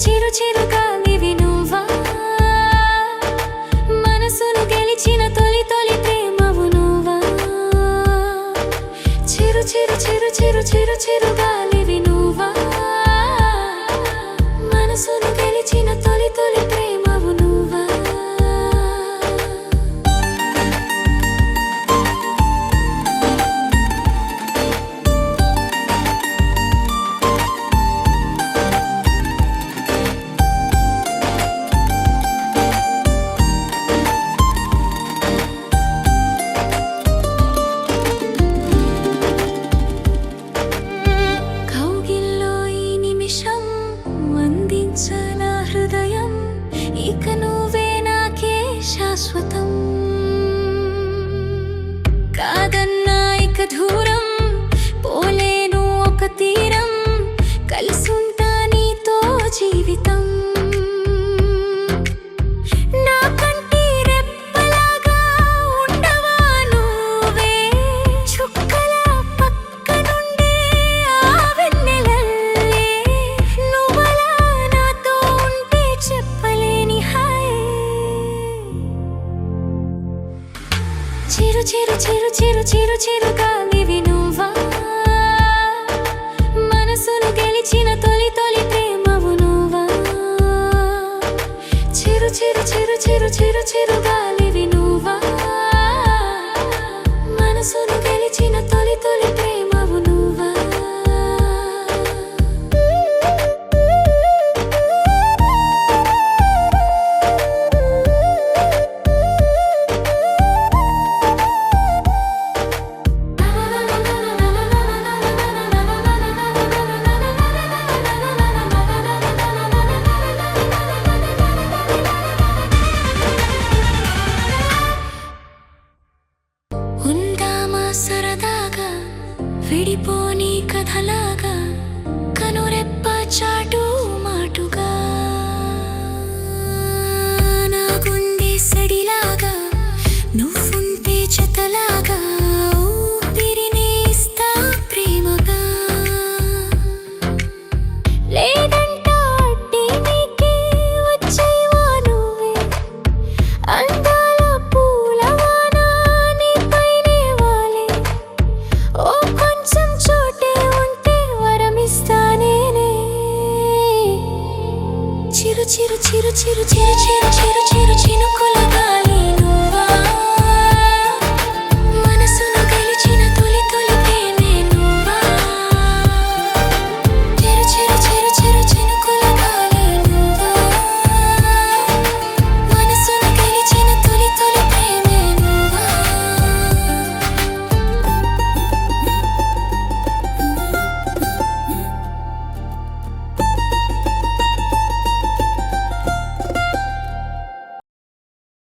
చిరు చిరుగాలివి నువ్వా మనసును గెలిచిన తొలి తొలి ప్రేమవు నువ్వా చిరు చిరు చిరు చిరు చిరు చిరుగాలివి నువ్వా మనసును గెలిచిన తొలి తొలి ప్రేమవు నువ్వా నా హృదయం ఇక నువ్వే నాకే శాశ్వతం కాదన్నా ఇక దూరం పోలేను ఒక తీరం కలిసుంటా నీతో జీవితం నా కంటి రెప్పలాగా ఉండవా నువ్వే చుక్కల పక్క నుండే ఆ వెన్నెలల్లే నువ్వలా నాతో ఉంటే చెప్పలేని హాయ్ చిరు చిరు చిరు చిరు చిరు చిరుగాలివి నువ్వా మనసును గెలిచిన తొలి తొలి ప్రేమవు నువ్వా చిరు చిరు చిరు చిరు చిరు చిరుగాలివి నువ్వా మనసును గెలిచిన తొలి తొలి ప్రేమవు నువ్వా ఉందామా సరదాగా విడిపోని కథలాగా కనురెప్ప చాటు